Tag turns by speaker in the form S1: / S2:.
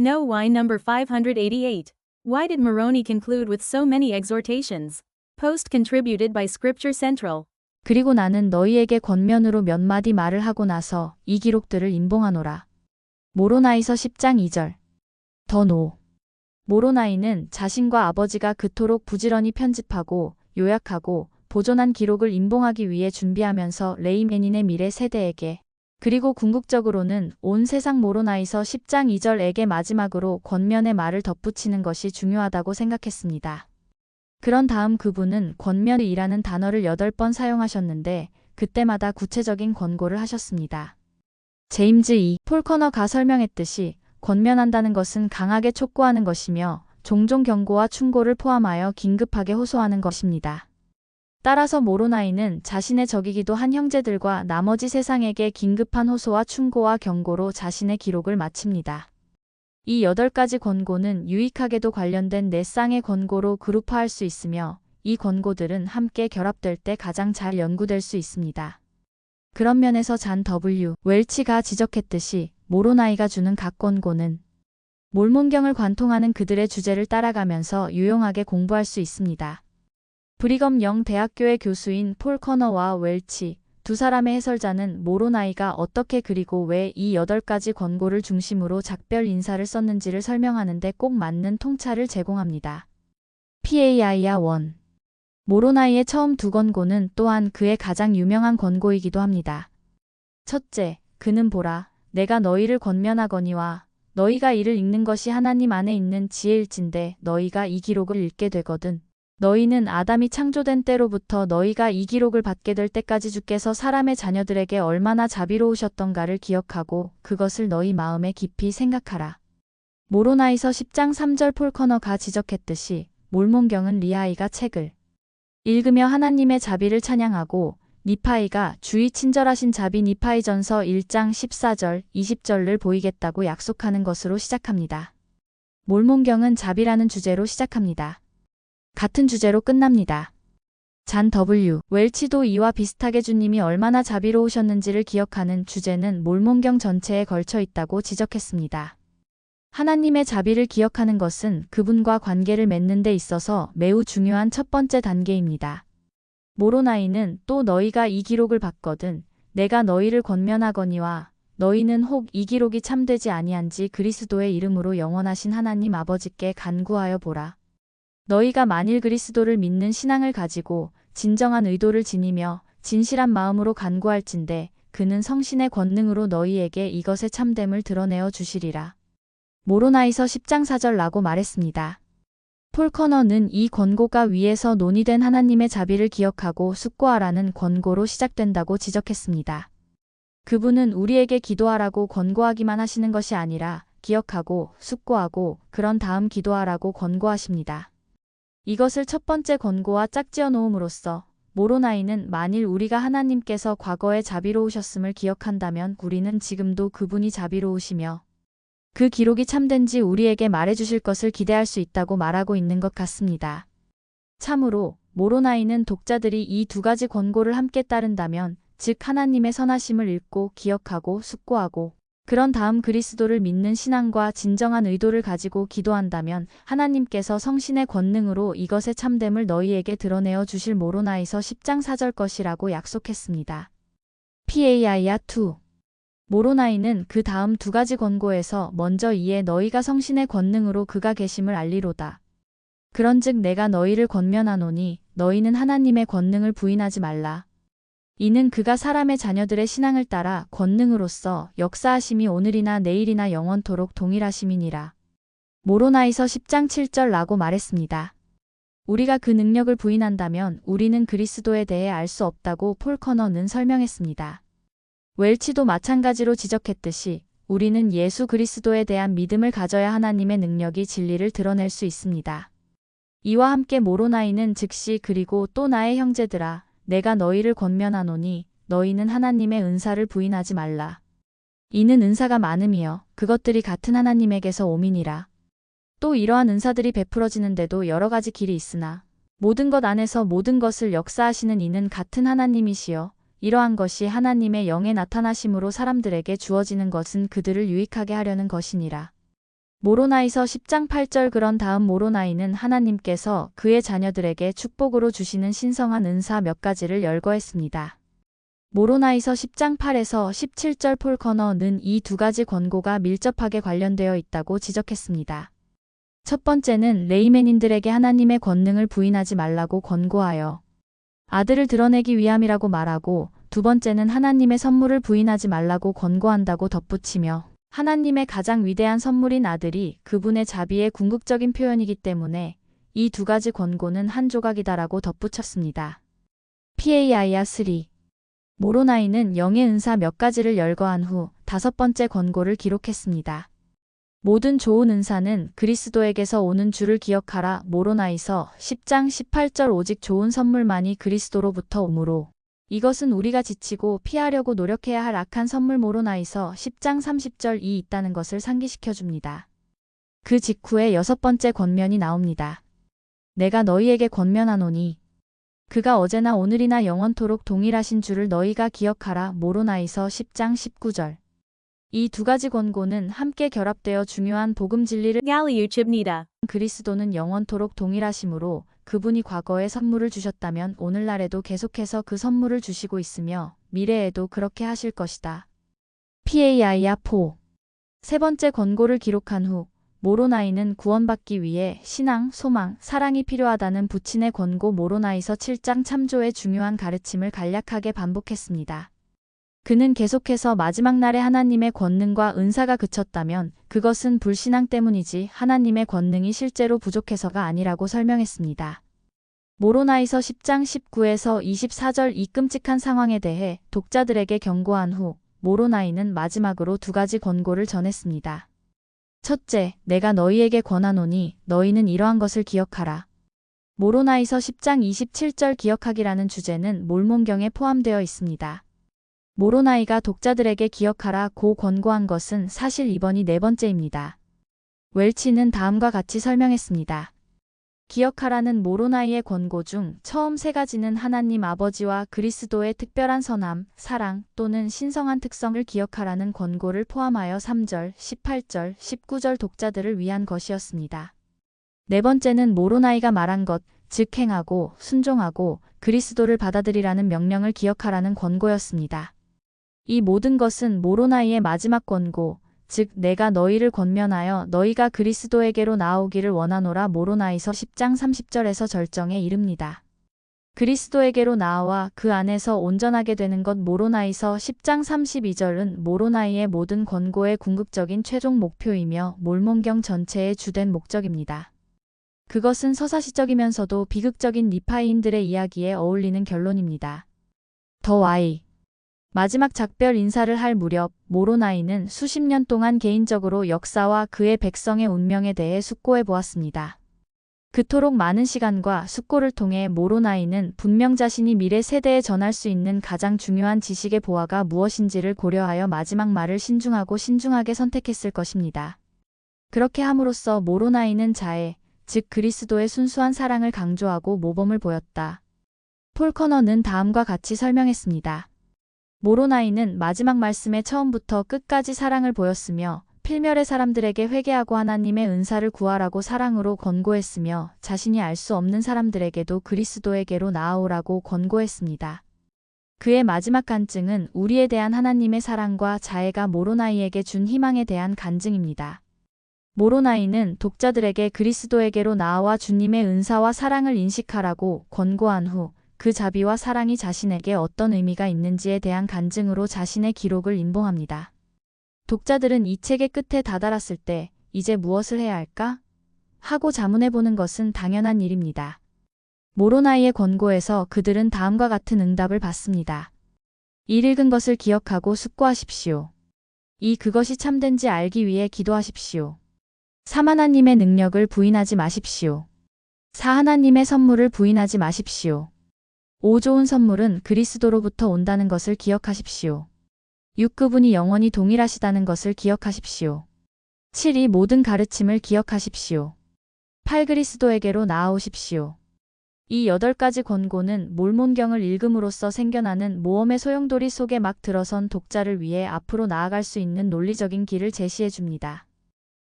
S1: No. Why? Number 588. Why did Moroni conclude with so many exhortations? Post contributed by Scripture Central.
S2: 그리고 나는 너희에게 권면으로 몇 마디 말을 하고 나서 이 기록들을 인봉하노라. 모로나이서 10장 2절. 더. 모로나이는 자신과 아버지가 그토록 부지런히 편집하고 요약하고 보존한 기록을 인봉하기 위해 준비하면서 레이메닌의 미래 세대에게, 그리고 궁극적으로는 온 세상 모로나이서 10장 2절에게 마지막으로 권면의 말을 덧붙이는 것이 중요하다고 생각했습니다. 그런 다음 그분은 권면이라는 단어를 8번 사용하셨는데 그때마다 구체적인 권고를 하셨습니다. 제임스 폴커너가 설명했듯이 권면한다는 것은 강하게 촉구하는 것이며 종종 경고와 충고를 포함하여 긴급하게 호소하는 것입니다. 따라서 모로나이는 자신의 적이기도 한 형제들과 나머지 세상에게 긴급한 호소와 충고와 경고로 자신의 기록을 마칩니다. 이 8가지 권고는 유익하게도 관련된 4쌍의 권고로 그룹화할 수 있으며 이 권고들은 함께 결합될 때 가장 잘 연구될 수 있습니다. 그런 면에서 잔 W. 웰치가 지적했듯이 모로나이가 주는 각 권고는 몰몬경을 관통하는 그들의 주제를 따라가면서 유용하게 공부할 수 있습니다. 브리검 영 대학교의 교수인 폴 커너와 웰치, 두 사람의 해설자는 모로나이가 어떻게 그리고 왜 이 8가지 권고를 중심으로 작별 인사를 썼는지를 설명하는데 꼭 맞는 통찰을 제공합니다. PAIA 1. 모로나이의 처음 두 권고는 또한 그의 가장 유명한 권고이기도 합니다. 첫째, 그는 보라, 내가 너희를 권면하거니와 너희가 이를 읽는 것이 하나님 안에 있는 지혜일진데 너희가 이 기록을 읽게 되거든. 너희는 아담이 창조된 때로부터 너희가 이 기록을 받게 될 때까지 주께서 사람의 자녀들에게 얼마나 자비로우셨던가를 기억하고 그것을 너희 마음에 깊이 생각하라. 모로나이서 10장 3절 폴커너가 지적했듯이 몰몬경은 리하이가 책을 읽으며 하나님의 자비를 찬양하고 니파이가 주의 친절하신 자비 니파이전서 1장 14절 20절을 보이겠다고 약속하는 것으로 시작합니다. 몰몬경은 자비라는 주제로 시작합니다. 같은 주제로 끝납니다. 잔 W. 웰치도 이와 비슷하게 주님이 얼마나 자비로우셨는지를 기억하는 주제는 몰몬경 전체에 걸쳐 있다고 지적했습니다. 하나님의 자비를 기억하는 것은 그분과 관계를 맺는 데 있어서 매우 중요한 첫 번째 단계입니다. 모로나이는 또 너희가 이 기록을 받거든 내가 너희를 권면하거니와 너희는 혹 이 기록이 참되지 아니한지 그리스도의 이름으로 영원하신 하나님 아버지께 간구하여 보라. 너희가 만일 그리스도를 믿는 신앙을 가지고 진정한 의도를 지니며 진실한 마음으로 간구할진대 그는 성신의 권능으로 너희에게 이것의 참됨을 드러내어 주시리라. 모로나이서 10장 4절라고 말했습니다. 폴 커너는 이 권고가 위에서 논의된 하나님의 자비를 기억하고 숙고하라는 권고로 시작된다고 지적했습니다. 그분은 우리에게 기도하라고 권고하기만 하시는 것이 아니라 기억하고 숙고하고 그런 다음 기도하라고 권고하십니다. 이것을 첫 번째 권고와 짝지어 놓음으로써 모로나이는 만일 우리가 하나님께서 과거에 자비로우셨음을 기억한다면 우리는 지금도 그분이 자비로우시며 그 기록이 참된지 우리에게 말해주실 것을 기대할 수 있다고 말하고 있는 것 같습니다. 참으로 모로나이는 독자들이 이 2가지 권고를 함께 따른다면 즉 하나님의 선하심을 읽고 기억하고 숙고하고 그런 다음 그리스도를 믿는 신앙과 진정한 의도를 가지고 기도한다면 하나님께서 성신의 권능으로 이것의 참됨을 너희에게 드러내어 주실 모로나이서 10장 4절 것이라고 약속했습니다. PAIA 2. 모로나이는 그 다음 2가지 권고에서 먼저 이에 너희가 성신의 권능으로 그가 계심을 알리로다. 그런즉 내가 너희를 권면하노니 너희는 하나님의 권능을 부인하지 말라. 이는 그가 사람의 자녀들의 신앙을 따라 권능으로서 역사하심이 오늘이나 내일이나 영원토록 동일하심이니라. 모로나이서 10장 7절라고 말했습니다. 우리가 그 능력을 부인한다면 우리는 그리스도에 대해 알 수 없다고 폴 커너는 설명했습니다. 웰치도 마찬가지로 지적했듯이 우리는 예수 그리스도에 대한 믿음을 가져야 하나님의 능력이 진리를 드러낼 수 있습니다. 이와 함께 모로나이는 즉시 그리고 또 나의 형제들아 내가 너희를 권면하노니 너희는 하나님의 은사를 부인하지 말라. 이는 은사가 많음이여 그것들이 같은 하나님에게서 옴이니라. 또 이러한 은사들이 베풀어지는데도 여러 가지 길이 있으나 모든 것 안에서 모든 것을 역사하시는 이는 같은 하나님이시여 이러한 것이 하나님의 영의 나타나심으로 사람들에게 주어지는 것은 그들을 유익하게 하려는 것이니라. 모로나이서 10장 8절. 그런 다음 모로나이는 하나님께서 그의 자녀들에게 축복으로 주시는 신성한 은사 몇 가지를 열거했습니다. 모로나이서 10장 8에서 17절. 폴 커너는 이 두 가지 권고가 밀접하게 관련되어 있다고 지적했습니다. 첫 번째는 레이맨인들에게 하나님의 권능을 부인하지 말라고 권고하여 아들을 드러내기 위함이라고 말하고, 두 번째는 하나님의 선물을 부인하지 말라고 권고한다고 덧붙이며, 하나님의 가장 위대한 선물인 아들이 그분의 자비의 궁극적인 표현이기 때문에 이 두 가지 권고는 한 조각이다라고 덧붙였습니다. PAIA 3. 모로나이는 영의 은사 몇 가지를 열거한 후 다섯 번째 권고를 기록했습니다. 모든 좋은 은사는 그리스도에게서 오는 줄을 기억하라. 모로나이서 10장 18절. 오직 좋은 선물만이 그리스도로부터 오므로 이것은 우리가 지치고 피하려고 노력해야 할 악한 선물. 모로나이서 10장 30절이 있다는 것을 상기시켜줍니다. 그 직후에 여섯 번째 권면이 나옵니다. 내가 너희에게 권면하노니 그가 어제나 오늘이나 영원토록 동일하신 줄을 너희가 기억하라. 모로나이서 10장 19절. 이 두 가지 권고는 함께 결합되어 중요한 복음 진리를
S1: 알려줍니다.
S2: 그리스도는 영원토록 동일하심으로 그분이 과거에 선물을 주셨다면 오늘날에도 계속해서 그 선물을 주시고 있으며 미래에도 그렇게 하실 것이다. PAIA 4. 세 번째 권고를 기록한 후 모로나이는 구원받기 위해 신앙, 소망, 사랑이 필요하다는 부친의 권고 모로나이서 7장 참조의 중요한 가르침을 간략하게 반복했습니다. 그는 계속해서 마지막 날에 하나님의 권능과 은사가 그쳤다면 그것은 불신앙 때문이지 하나님의 권능이 실제로 부족해서가 아니라고 설명했습니다. 모로나이서 10장 19에서 24절. 이 끔찍한 상황에 대해 독자들에게 경고한 후 모로나이는 마지막으로 두 가지 권고를 전했습니다. 첫째, 내가 너희에게 권하노니 너희는 이러한 것을 기억하라. 모로나이서 10장 27절. 기억하기라는 주제는 몰몬경에 포함되어 있습니다. 모로나이가 독자들에게 기억하라고 권고한 것은 사실 이번이 네 번째입니다. 웰치는 다음과 같이 설명했습니다. 기억하라는 모로나이의 권고 중 처음 세 가지는 하나님 아버지와 그리스도의 특별한 선함, 사랑 또는 신성한 특성을 기억하라는 권고를 포함하여 3절, 18절, 19절 독자들을 위한 것이었습니다. 네 번째는 모로나이가 말한 것, 즉 행하고 순종하고 그리스도를 받아들이라는 명령을 기억하라는 권고였습니다. 이 모든 것은 모로나이의 마지막 권고, 즉 내가 너희를 권면하여 너희가 그리스도에게로 나아오기를 원하노라. 모로나이서 10장 30절에서 절정에 이릅니다. 그리스도에게로 나아와 그 안에서 온전하게 되는 것. 모로나이서 10장 32절은 모로나이의 모든 권고의 궁극적인 최종 목표이며 몰몬경 전체의 주된 목적입니다. 그것은 서사시적이면서도 비극적인 니파이인들의 이야기에 어울리는 결론입니다. 더 와이. 마지막 작별 인사를 할 무렵 모로나이는 수십 년 동안 개인적으로 역사와 그의 백성의 운명에 대해 숙고해 보았습니다. 그토록 많은 시간과 숙고를 통해 모로나이는 분명 자신이 미래 세대에 전할 수 있는 가장 중요한 지식의 보화가 무엇인지를 고려하여 마지막 말을 신중하고 신중하게 선택했을 것입니다. 그렇게 함으로써 모로나이는 자애, 즉 그리스도의 순수한 사랑을 강조하고 모범을 보였다. 폴 커너는 다음과 같이 설명했습니다. 모로나이는 마지막 말씀의 처음부터 끝까지 사랑을 보였으며 필멸의 사람들에게 회개하고 하나님의 은사를 구하라고 사랑으로 권고했으며 자신이 알 수 없는 사람들에게도 그리스도에게로 나아오라고 권고했습니다. 그의 마지막 간증은 우리에 대한 하나님의 사랑과 자애가 모로나이에게 준 희망에 대한 간증입니다. 모로나이는 독자들에게 그리스도에게로 나아와 주님의 은사와 사랑을 인식하라고 권고한 후 그 자비와 사랑이 자신에게 어떤 의미가 있는지에 대한 간증으로 자신의 기록을 인봉합니다. 독자들은 이 책의 끝에 다다랐을 때 이제 무엇을 해야 할까? 하고 자문해보는 것은 당연한 일입니다. 모로나이의 권고에서 그들은 다음과 같은 응답을 받습니다. 일 읽은 것을 기억하고 숙고하십시오. 이 그것이 참된지 알기 위해 기도하십시오. 3. 하나님의 능력을 부인하지 마십시오. 4. 하나님의 선물을 부인하지 마십시오. 5. 좋은 선물은 그리스도로부터 온다는 것을 기억하십시오. 6. 그분이 영원히 동일하시다는 것을 기억하십시오. 7. 이 모든 가르침을 기억하십시오. 8. 그리스도에게로 나아오십시오. 이 8가지 권고는 몰몬경을 읽음으로써 생겨나는 모험의 소용돌이 속에 막 들어선 독자를 위해 앞으로 나아갈 수 있는 논리적인 길을 제시해 줍니다.